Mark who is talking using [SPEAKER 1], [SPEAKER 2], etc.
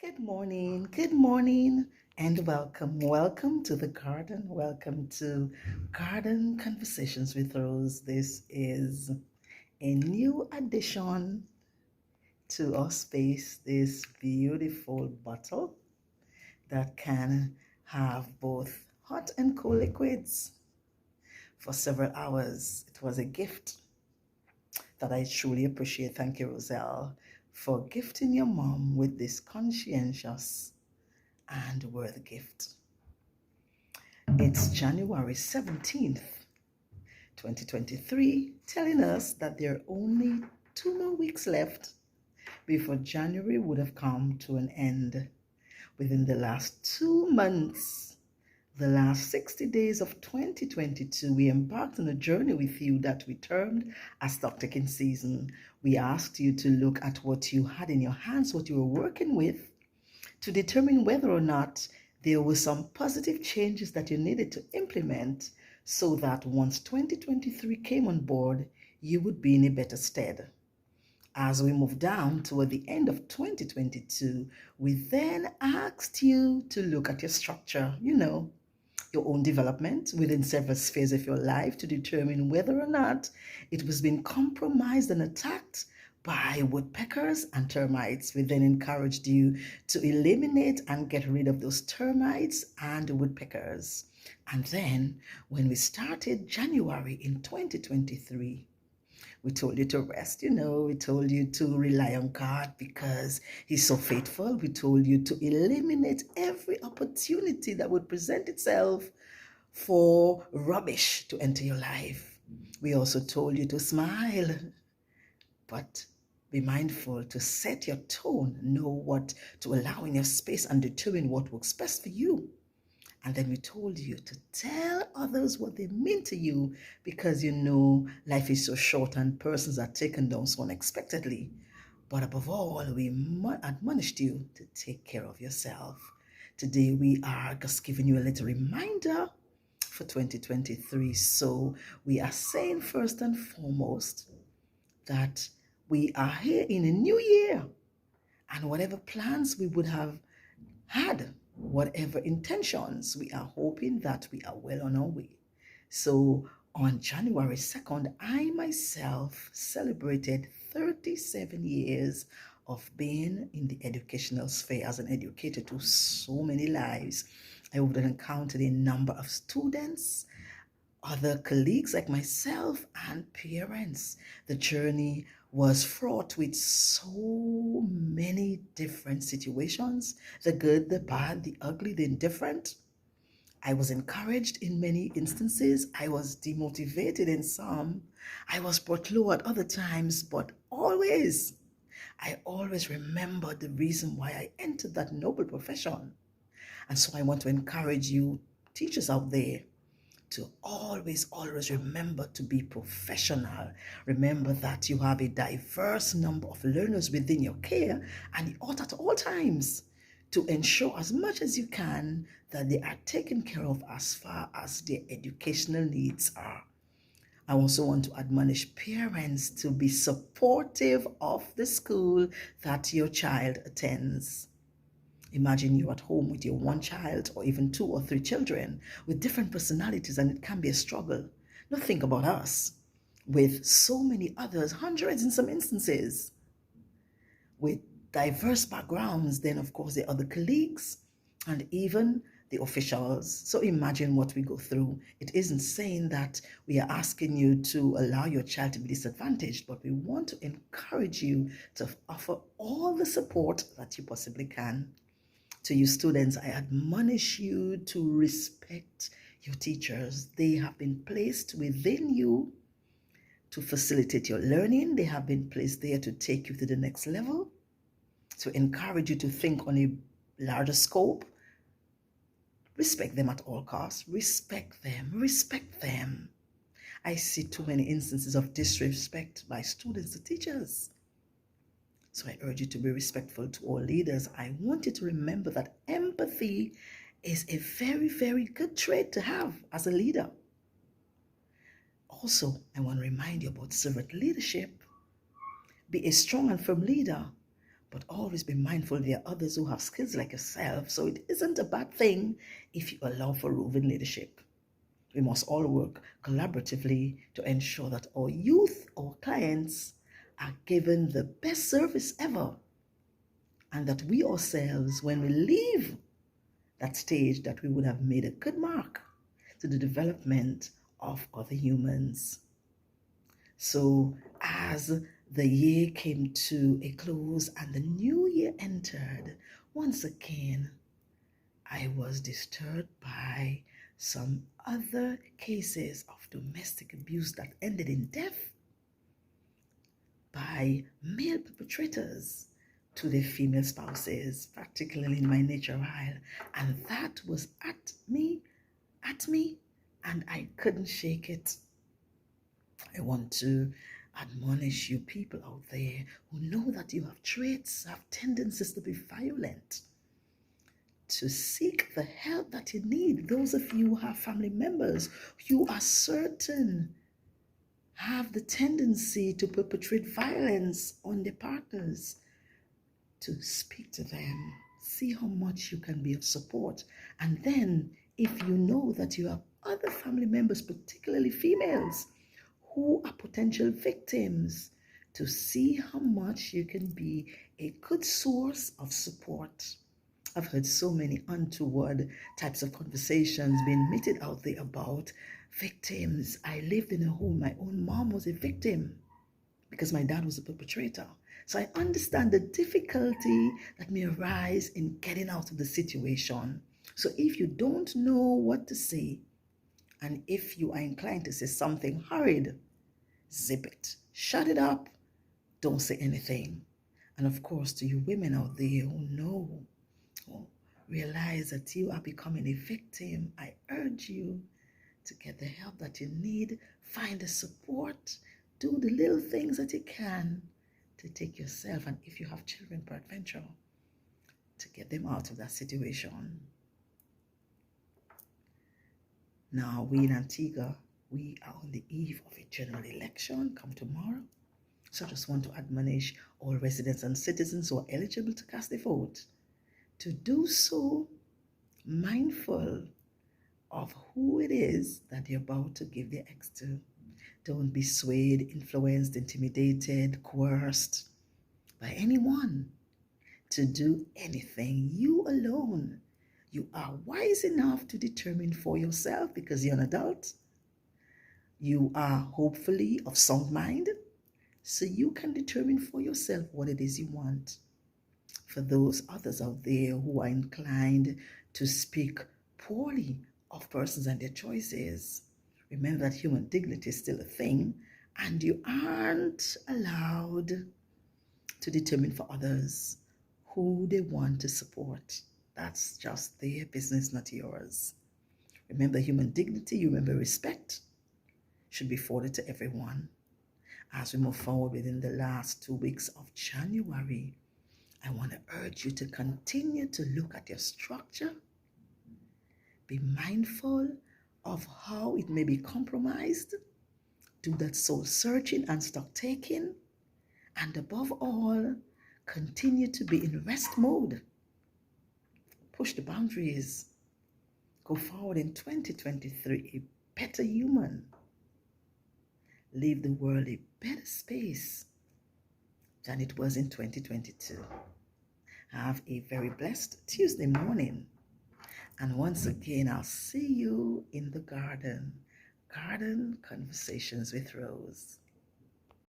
[SPEAKER 1] Good morning, and welcome. Welcome to the garden. Welcome to Garden Conversations with Rose. This is a new addition to our space, this beautiful bottle that can have both hot and cold liquids for several hours. It was a gift that I truly appreciate. Thank you, Roselle, for gifting your mom with this conscientious and worthy gift. It's January 17th, 2023, telling us that there are only 2 more weeks left before January would have come to an end. Within the last 2 months, the last 60 days of 2022, we embarked on a journey with you that we termed as stock taking season. We asked you to look at what you had in your hands, what you were working with, to determine whether or not there were some positive changes that you needed to implement so that once 2023 came on board, you would be in a better stead. As we move down toward the end of 2022, we then asked you to look at your structure, your own development within several spheres of your life to determine whether or not it was being compromised and attacked by woodpeckers and termites. We then encouraged you to eliminate and get rid of those termites and woodpeckers. And then when we started January in 2023, we told you to rest, we told you to rely on God because He's so faithful. We told you to eliminate every opportunity that would present itself for rubbish to enter your life. We also told you to smile, but be mindful to set your tone, know what to allow in your space, and determine what works best for you. And then we told you to tell others what they mean to you because life is so short and persons are taken down so unexpectedly. But above all, we admonished you to take care of yourself. Today, we are just giving you a little reminder for 2023. So we are saying first and foremost that we are here in a new year, and whatever plans we would have had, whatever intentions, we are hoping that we are well on our way. So on January 2nd, I myself celebrated 37 years of being in the educational sphere as an educator to so many lives. I would have encountered a number of students, other colleagues like myself, and parents. The journey was fraught with so many different situations, the good, the bad, the ugly, the indifferent. I was encouraged in many instances. I was demotivated in some. I was brought low at other times, but I always remember the reason why I entered that noble profession. And so I want to encourage you, teachers out there, to always remember to be professional. Remember that you have a diverse number of learners within your care, and you ought at all times to ensure as much as you can that they are taken care of as far as their educational needs are. I also want to admonish parents to be supportive of the school that your child attends. Imagine you're at home with your one child or even 2 or 3 children with different personalities, and it can be a struggle. Now think about us with so many others, hundreds in some instances, with diverse backgrounds. Then, of course, the other colleagues and even the officials. So imagine what we go through. It isn't saying that we are asking you to allow your child to be disadvantaged, but we want to encourage you to offer all the support that you possibly can. To you students, I admonish you to respect your teachers. They have been placed within you to facilitate your learning. They have been placed there to take you to the next level, to encourage you to think on a larger scope. Respect them at all costs. Respect them. Respect them. I see too many instances of disrespect by students to teachers. So I urge you to be respectful to all leaders. I want you to remember that empathy is a very, very good trait to have as a leader. Also, I want to remind you about servant leadership. Be a strong and firm leader, But always be mindful there are others who have skills like yourself. So it isn't a bad thing if you allow for roving leadership. We must all work collaboratively to ensure that our youth, our clients, are given the best service ever. And that we ourselves, when we leave that stage, that we would have made a good mark to the development of other humans. So as the year came to a close and the new year entered, once again, I was disturbed by some other cases of domestic abuse that ended in death by male perpetrators to their female spouses, particularly in my nature isle. And that was at me, and I couldn't shake it. I want to admonish you people out there who know that you have traits, have tendencies to be violent, to seek the help that you need. Those of you who have family members, you are certain have the tendency to perpetrate violence on their partners, to speak to them, see how much you can be of support. And then if you know that you have other family members, particularly females, who are potential victims, to see how much you can be a good source of support. I've heard so many untoward types of conversations being meted out there about victims. I lived in a home, my own mom was a victim because my dad was a perpetrator. So I understand the difficulty that may arise in getting out of the situation. So if you don't know what to say, and if you are inclined to say something hurried, zip it, shut it up, don't say anything. And of course, to you women out there who know, or realize that you are becoming a victim, I urge you to get the help that you need, find the support, do the little things that you can to take yourself, and if you have children, peradventure, to get them out of that situation. Now, we in Antigua, we are on the eve of a general election come tomorrow. So I just want to admonish all residents and citizens who are eligible to cast a vote to do so mindful of who it is that you're about to give their X to. Don't be swayed, influenced, intimidated, coerced by anyone to do anything. You alone, you are wise enough to determine for yourself because you're an adult. You are hopefully of sound mind, so you can determine for yourself what it is you want. For those others out there who are inclined to speak poorly of persons and their choices, remember that human dignity is still a thing, and you aren't allowed to determine for others who they want to support. That's just their business, not yours. Remember human dignity, you remember respect should be afforded to everyone. As we move forward within the last 2 weeks of January, I want to urge you to continue to look at your structure. Be mindful of how it may be compromised. Do that soul searching and stock taking. And above all, continue to be in rest mode. Push the boundaries. Go forward in 2023, a better human. Leave the world a better space than it was in 2022. Have a very blessed Tuesday morning. And once again, I'll see you in the garden. Garden Conversations with Rose.